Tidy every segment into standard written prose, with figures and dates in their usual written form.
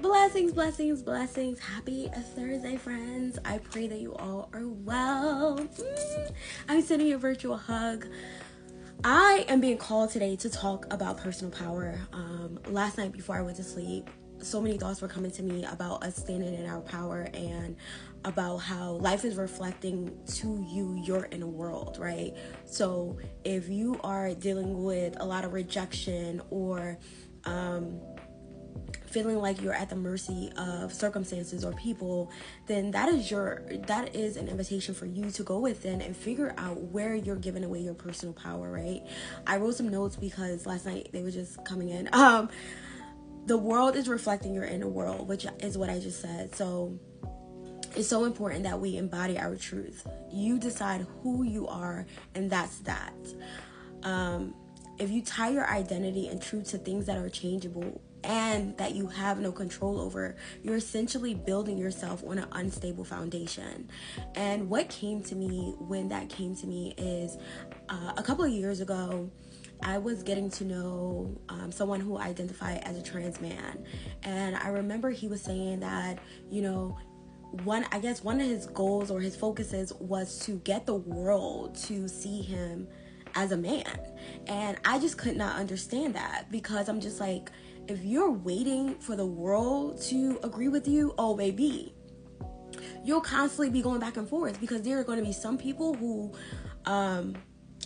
Blessings, blessings, blessings. Happy Thursday, friends. I pray that you all are well. I'm sending you a virtual hug. I am being called today to talk about personal power. Last night before I went to sleep, so many thoughts were coming to me about us standing in our power and about how life is reflecting to you your inner world, right? So if you are dealing with a lot of rejection or feeling like you're at the mercy of circumstances or people, then that is an invitation for you to go within and figure out where you're giving away your personal power, right? I wrote some notes because last night they were just coming in. The world is reflecting your inner world, which is what I just said. So it's so important that we embody our truth. You decide who you are, and that's that. If you tie your identity and truth to things that are changeable and that you have no control over, you're essentially building yourself on an unstable foundation. And what came to me when that came to me is a couple of years ago, I was getting to know someone who identified as a trans man. And I remember he was saying that, one of his goals or his focuses was to get the world to see him as a man. And I just could not understand that, because I'm just like, if you're waiting for the world to agree with you, oh baby, you'll constantly be going back and forth, because there are going to be some people who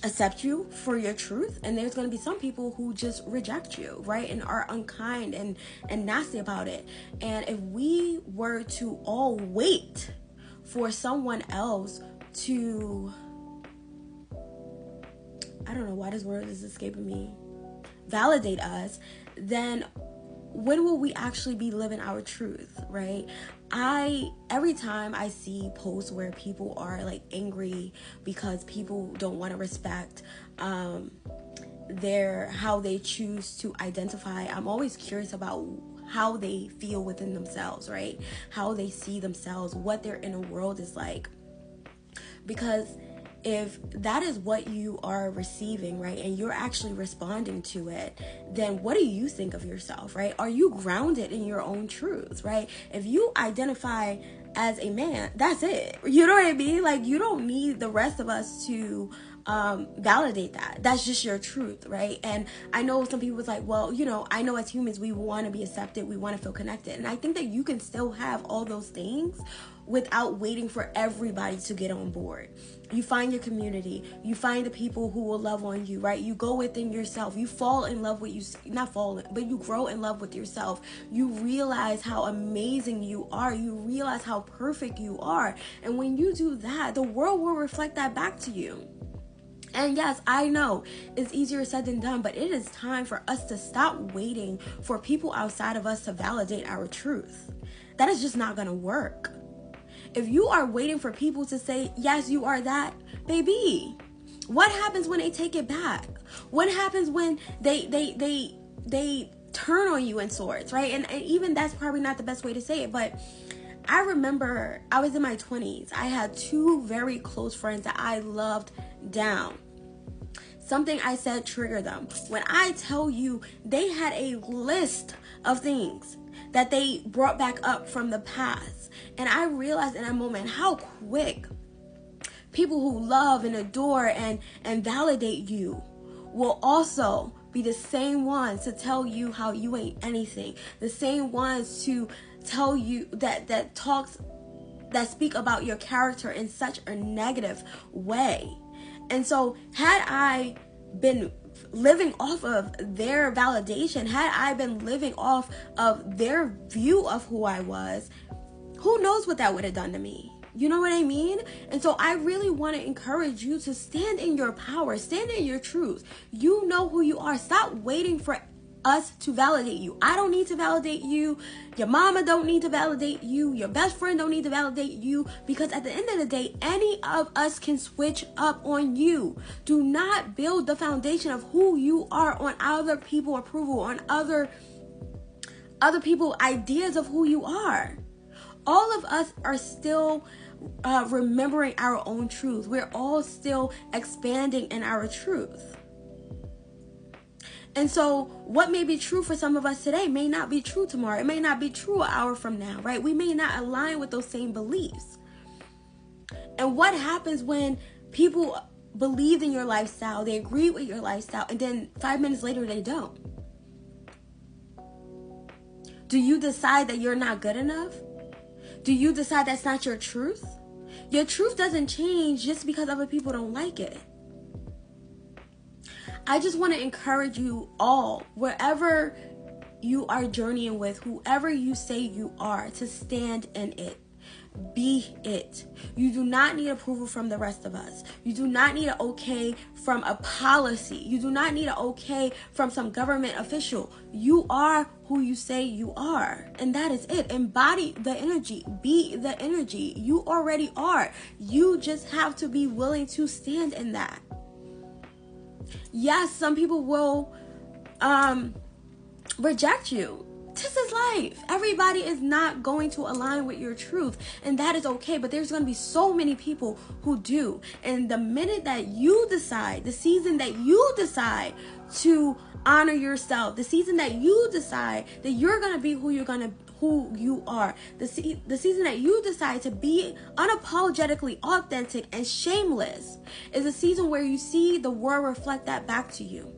accept you for your truth, and there's going to be some people who just reject you, right, and are unkind and nasty about it. And if we were to all wait for someone else to, I don't know why this word is escaping me, validate us, then when will we actually be living our truth, right? Every time I see posts where people are like angry because people don't want to respect how they choose to identify, I'm always curious about how they feel within themselves, right? How they see themselves, what their inner world is like. Because if that is what you are receiving, right, and you're actually responding to it, then what do you think of yourself, right? Are you grounded in your own truth, right? If you identify as a man, that's it. You know what I mean? Like, you don't need the rest of us to validate that. That's just your truth, right? And I know some people was like, well, I know as humans we want to be accepted, we want to feel connected, and I think that you can still have all those things without waiting for everybody to get on board. You find your community, you find the people who will love on you, right? You go within yourself, you fall in love with but you grow in love with yourself. You realize how amazing you are, you realize how perfect you are, and when you do that, the world will reflect that back to you. And yes, I know it's easier said than done, but it is time for us to stop waiting for people outside of us to validate our truth. That is just not going to work. If you are waiting for people to say, yes, you are that, baby, what happens when they take it back? What happens when they turn on you in sorts, right? And even that's probably not the best way to say it, but I remember I was in my 20s. I had two very close friends that I loved down. Something I said triggered them. When I tell you, they had a list of things that they brought back up from the past. And I realized in that moment how quick people who love and adore and validate you will also be the same ones to tell you how you ain't anything. The same ones to tell you that speak about your character in such a negative way. And so had I been living off of their validation, had I been living off of their view of who I was, who knows what that would have done to me? You know what I mean? And so I really want to encourage you to stand in your power, stand in your truth. You know who you are. Stop waiting for us to validate you. I don't need to validate you. Your mama don't need to validate you. Your best friend don't need to validate you, because at the end of the day, any of us can switch up on you. Do not build the foundation of who you are on other people's approval, on other people ideas of who you are. All of us are still remembering our own truth. We're all still expanding in our truth. And so what may be true for some of us today may not be true tomorrow. It may not be true an hour from now, right? We may not align with those same beliefs. And what happens when people believe in your lifestyle, they agree with your lifestyle, and then 5 minutes later they don't? Do you decide that you're not good enough? Do you decide that's not your truth? Your truth doesn't change just because other people don't like it. I just want to encourage you all, wherever you are journeying with, whoever you say you are, to stand in it. Be it. You do not need approval from the rest of us. You do not need an okay from a policy. You do not need an okay from some government official. You are who you say you are, and that is it. Embody the energy. Be the energy. You already are. You just have to be willing to stand in that. Yes, some people will reject you. This is life. Everybody is not going to align with your truth, and that is okay. But there's going to be so many people who do. And the minute that you decide, the season that you decide to honor yourself, the season that you decide that you're going to be who you are, the season that you decide to be unapologetically authentic and shameless, is a season where you see the world reflect that back to you.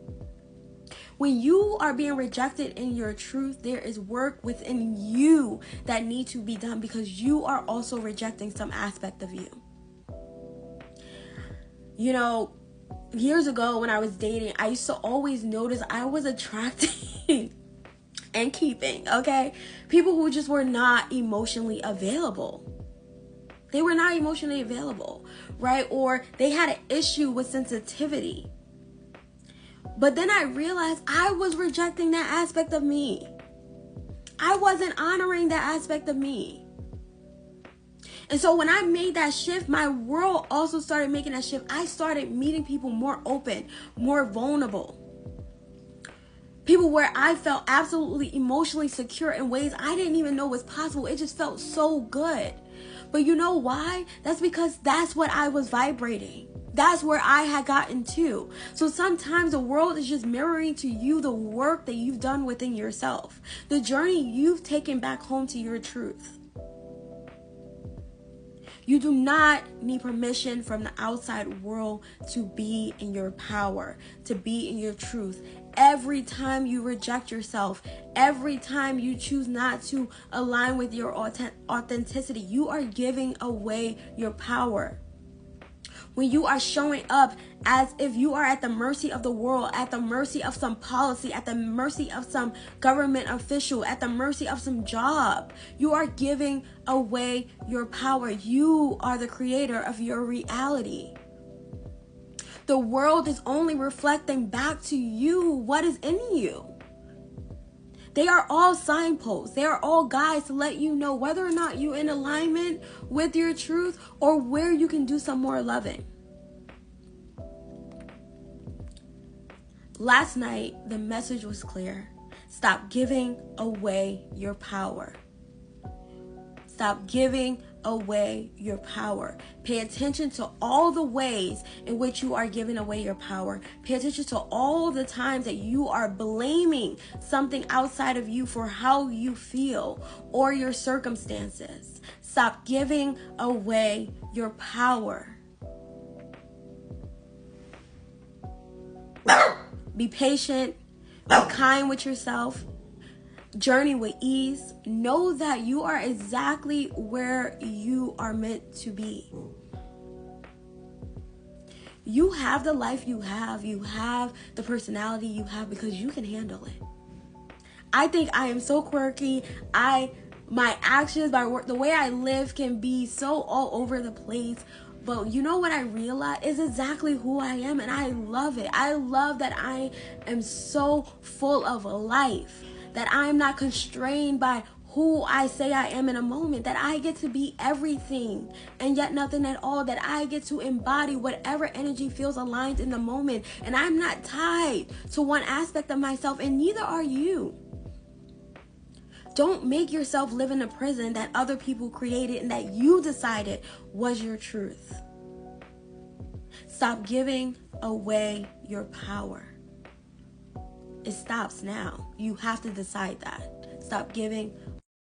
When you are being rejected in your truth, there is work within you that needs to be done, because you are also rejecting some aspect of you. You know, years ago when I was dating, I used to always notice I was attracting and keeping, people who just were not emotionally available. They were not emotionally available, right? Or they had an issue with sensitivity. But then I realized I was rejecting that aspect of me. I wasn't honoring that aspect of me. And so when I made that shift, my world also started making that shift. I started meeting people more open, more vulnerable. People where I felt absolutely emotionally secure in ways I didn't even know was possible. It just felt so good. But you know why? That's because that's what I was vibrating. That's where I had gotten to. So sometimes the world is just mirroring to you the work that you've done within yourself, the journey you've taken back home to your truth. You do not need permission from the outside world to be in your power, to be in your truth. Every time you reject yourself, every time you choose not to align with your authenticity, you are giving away your power. When you are showing up as if you are at the mercy of the world, at the mercy of some policy, at the mercy of some government official, at the mercy of some job, you are giving away your power. You are the creator of your reality. The world is only reflecting back to you what is in you. They are all signposts. They are all guides to let you know whether or not you're in alignment with your truth or where you can do some more loving. Last night, the message was clear. Stop giving away your power. Stop giving away your power. Pay attention to all the ways in which you are giving away your power. Pay attention to all the times that you are blaming something outside of you for how you feel or your circumstances. Stop giving away your power. Be patient. Be kind with yourself. Journey with ease. Know that you are exactly where you are meant to be. You have the life you have. You have the personality you have because you can handle it. I think I am so quirky. My actions, my work, the way I live can be so all over the place. But you know what I realize is exactly who I am, and I love it. I love that I am so full of life, that I'm not constrained by who I say I am in a moment, that I get to be everything and yet nothing at all, that I get to embody whatever energy feels aligned in the moment, and I'm not tied to one aspect of myself, and neither are you. Don't make yourself live in a prison that other people created and that you decided was your truth. Stop giving away your power. it stops now. You have to decide that. Stop giving,